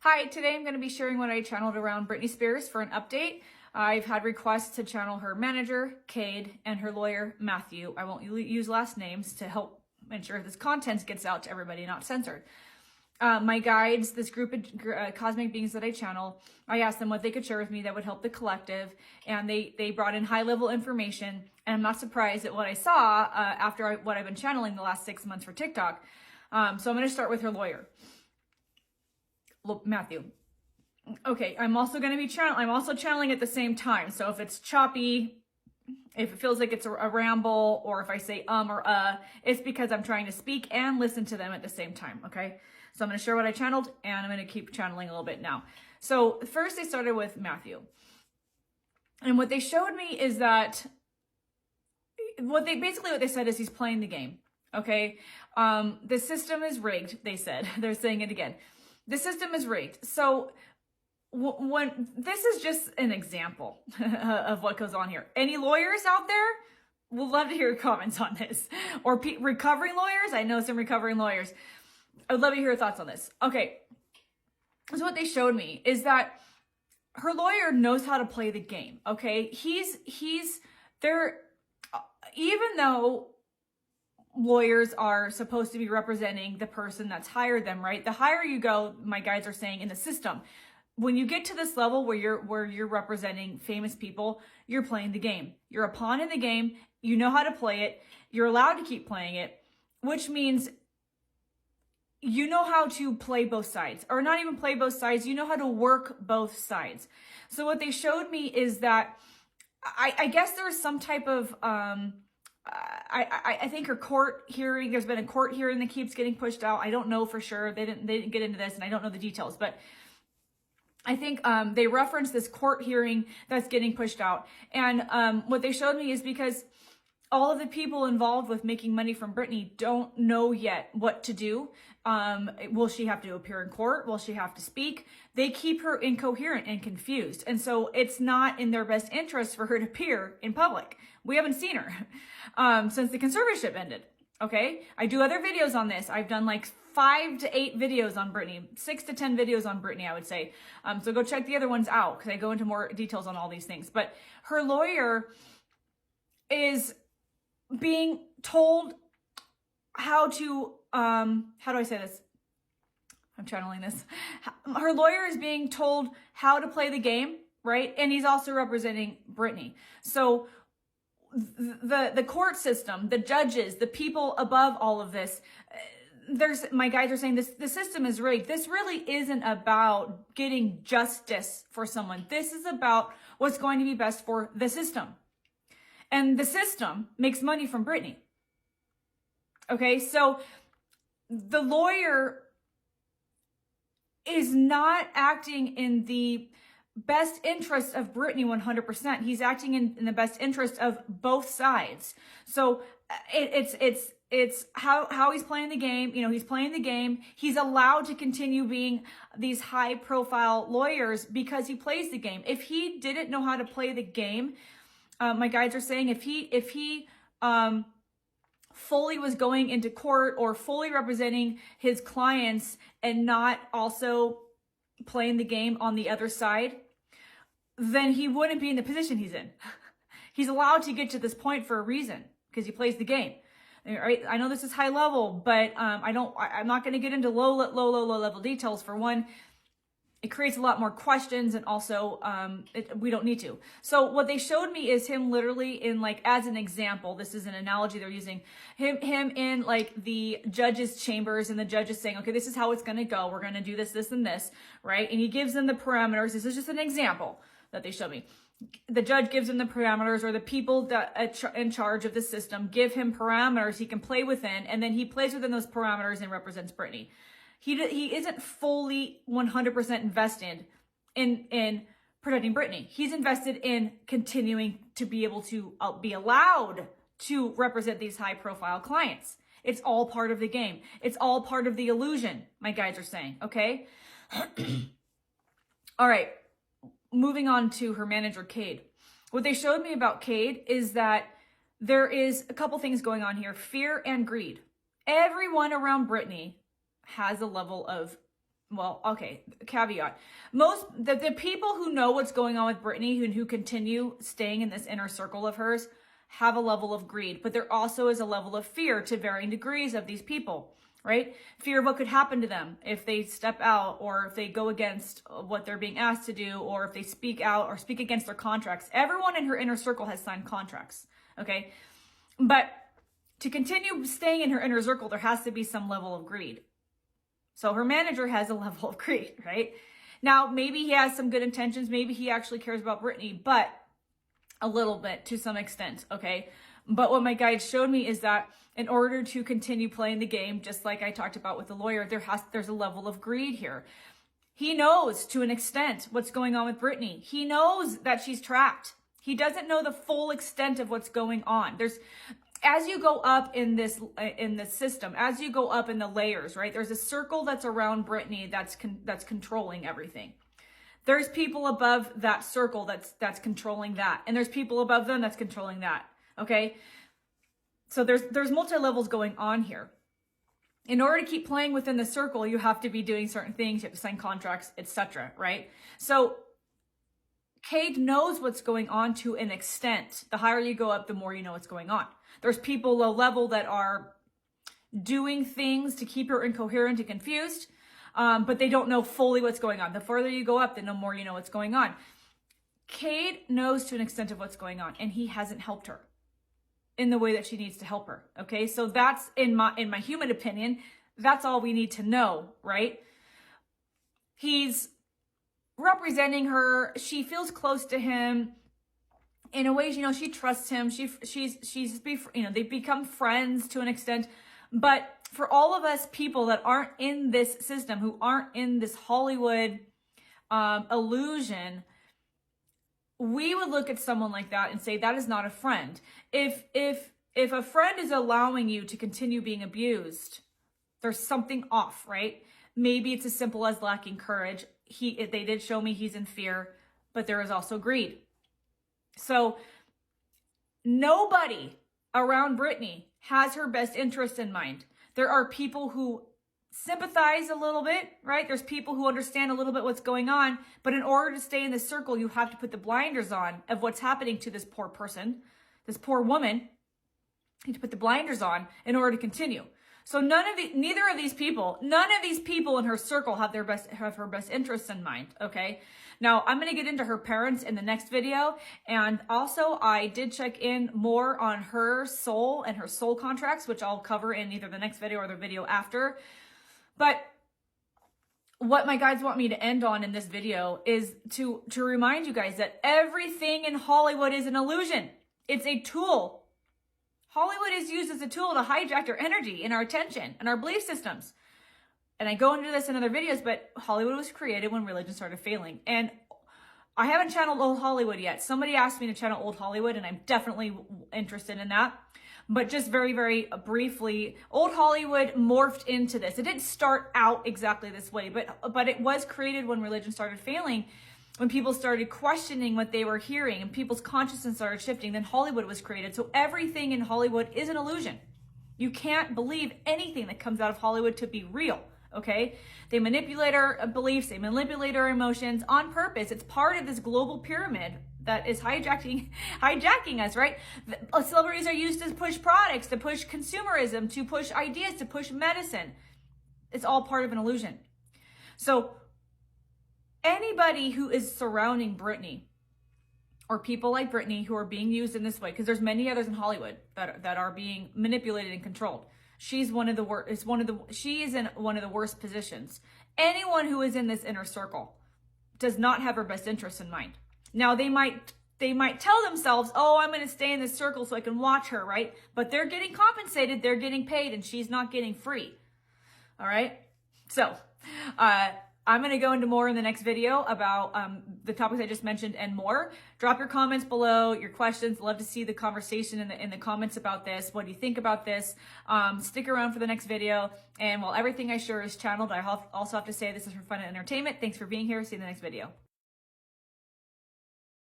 Hi, today I'm going to be sharing what I channeled around Britney Spears for an update. I've had requests to channel her manager, Cade, and her lawyer, Matthew. I won't use last names to help ensure this content gets out to everybody, not censored. My guides, this group of cosmic beings that I channel, I asked them what they could share with me that would help the collective, and they brought in high-level information, and I'm not surprised at what I saw after what I've been channeling the last 6 months for TikTok. So I'm going to start with her lawyer. Matthew. Okay, I'm also channeling at the same time. So if it's choppy, if it feels like it's a ramble, or if I say or it's because I'm trying to speak and listen to them at the same time, okay? So I'm going to share what I channeled, and I'm going to keep channeling a little bit now. So first they started with Matthew. And what they showed me is that what they said is he's playing the game, okay? The system is rigged, they said. They're saying it again. The system is rigged. So when this is just an example of what goes on here. Any lawyers out there? We'll love to hear your comments on this. Or recovering lawyers? I know some recovering lawyers. I would love to hear your thoughts on this. Okay. So what they showed me is that her lawyer knows how to play the game. Okay. He's there, even though lawyers are supposed to be representing the person that's hired them, right? The higher you go, my guides are saying, in the system, when you get to this level where you're representing famous people, you're playing the game. You're a pawn in the game. You know how to play it. You're allowed to keep playing it, which means you know how to play both sides, or not even play both sides. You know how to work both sides. So what they showed me is that I guess there's some type of I think her court hearing, there's been a court hearing that keeps getting pushed out. I don't know for sure. They didn't get into this, and I don't know the details, but I think they referenced this court hearing that's getting pushed out. And what they showed me is because all of the people involved with making money from Britney don't know yet what to do. Will she have to appear in court? Will she have to speak? They keep her incoherent and confused. And so it's not in their best interest for her to appear in public. We haven't seen her since the conservatorship ended. Okay. I do other videos on this. I've done like 5 to 8 videos on Britney, 6 to 10 videos on Britney, I would say. So go check the other ones out, because I go into more details on all these things. But her lawyer is being told how to, how do I say this? I'm channeling this. Her lawyer is being told how to play the game, right? And he's also representing Britney. So the court system, the judges, the people above all of this, my guides are saying the system is rigged. This really isn't about getting justice for someone. This is about what's going to be best for the system. And the system makes money from Britney. Okay, so the lawyer is not acting in the best interest of Britney 100%. He's acting in the best interest of both sides. So it's how he's playing the game. You know, he's playing the game. He's allowed to continue being these high profile lawyers because he plays the game. If he didn't know how to play the game, my guides are saying if he fully was going into court or fully representing his clients and not also playing the game on the other side, then he wouldn't be in the position he's in. He's allowed to get to this point for a reason, because he plays the game. Right? I know this is high level, but I'm not going to get into low level details. For one, it creates a lot more questions, and also we don't need to. So what they showed me is him literally in, like, as an example, this is an analogy they're using, him in like the judges' chambers, and the judge is saying, okay, this is how it's going to go. We're going to do this, this, and this, right? And he gives them the parameters. This is just an example that they showed me. The judge gives him the parameters, or the people that in charge of the system give him parameters he can play within, and then he plays within those parameters and represents Britney. He isn't fully 100% invested in protecting Britney. He's invested in continuing to be able to be allowed to represent these high profile clients. It's all part of the game. It's all part of the illusion, my guides are saying, okay? All right, moving on to her manager, Cade. What they showed me about Cade is that there is a couple things going on here: fear and greed. Everyone around Britney has a level of well, okay, caveat. The people who know what's going on with Britney, who continue staying in this inner circle of hers, have a level of greed, but there also is a level of fear to varying degrees of these people, right? Fear of what could happen to them if they step out, or if they go against what they're being asked to do, or if they speak out or speak against their contracts. Everyone in her inner circle has signed contracts, okay? But to continue staying in her inner circle, there has to be some level of greed. So her manager has a level of greed, right? Now, maybe he has some good intentions. Maybe he actually cares about Britney, but a little bit to some extent, okay? But what my guide showed me is that in order to continue playing the game, just like I talked about with the lawyer, there's a level of greed here. He knows to an extent what's going on with Britney. He knows that she's trapped. He doesn't know the full extent of what's going on. As you go up in this system, as you go up in the layers, right? There's a circle that's around Britney that's controlling everything. There's people above that circle that's controlling that, and there's people above them that's controlling that. Okay, so there's multi-levels going on here. In order to keep playing within the circle, you have to be doing certain things. You have to sign contracts, etc. Right? So Cade knows what's going on to an extent. The higher you go up, the more you know what's going on. There's people low level that are doing things to keep her incoherent and confused, but they don't know fully what's going on. The further you go up, the more you know what's going on. Cade knows to an extent of what's going on, and he hasn't helped her in the way that she needs to help her. Okay, so that's in my human opinion, that's all we need to know, right? He's representing her. She feels close to him. In a way, she trusts him. They've become friends to an extent. But for all of us people that aren't in this system, who aren't in this Hollywood illusion, we would look at someone like that and say that is not a friend. If a friend is allowing you to continue being abused, there's something off, right? Maybe it's as simple as lacking courage. They did show me he's in fear, but there is also greed. So nobody around Britney has her best interest in mind. There are people who sympathize a little bit, right? There's people who understand a little bit what's going on, but in order to stay in this circle, you have to put the blinders on of what's happening to this poor person, this poor woman. You need to put the blinders on in order to continue. So neither of these people in her circle have her best interests in mind, okay? Now, I'm going to get into her parents in the next video, and also I did check in more on her soul and her soul contracts, which I'll cover in either the next video or the video after. But what my guides want me to end on in this video is to remind you guys that everything in Hollywood is an illusion. It's a tool. Hollywood is used as a tool to hijack our energy and our attention and our belief systems. And I go into this in other videos, but Hollywood was created when religion started failing. And I haven't channeled Old Hollywood yet. Somebody asked me to channel Old Hollywood, and I'm definitely interested in that. But just very, very briefly, Old Hollywood morphed into this. It didn't start out exactly this way, but it was created when religion started failing. When people started questioning what they were hearing and people's consciousness started shifting, then Hollywood was created. So everything in Hollywood is an illusion. You can't believe anything that comes out of Hollywood to be real, okay? They manipulate our beliefs, they manipulate our emotions on purpose. It's part of this global pyramid that is hijacking us, right? Celebrities are used to push products, to push consumerism, to push ideas, to push medicine. It's all part of an illusion. So anybody who is surrounding Britney, or people like Britney who are being used in this way, because there's many others in Hollywood that are being manipulated and controlled. She's one of the worst. She is in one of the worst positions. Anyone who is in this inner circle does not have her best interests in mind. Now they might tell themselves, "Oh, I'm going to stay in this circle so I can watch her," right? But they're getting compensated, they're getting paid, and she's not getting free. All right. So, I'm going to go into more in the next video about the topics I just mentioned and more. Drop your comments below, your questions. Love to see the conversation in the comments about this. What do you think about this? Stick around for the next video. And while everything I share is channeled, I also have to say this is for fun and entertainment. Thanks for being here. See you in the next video.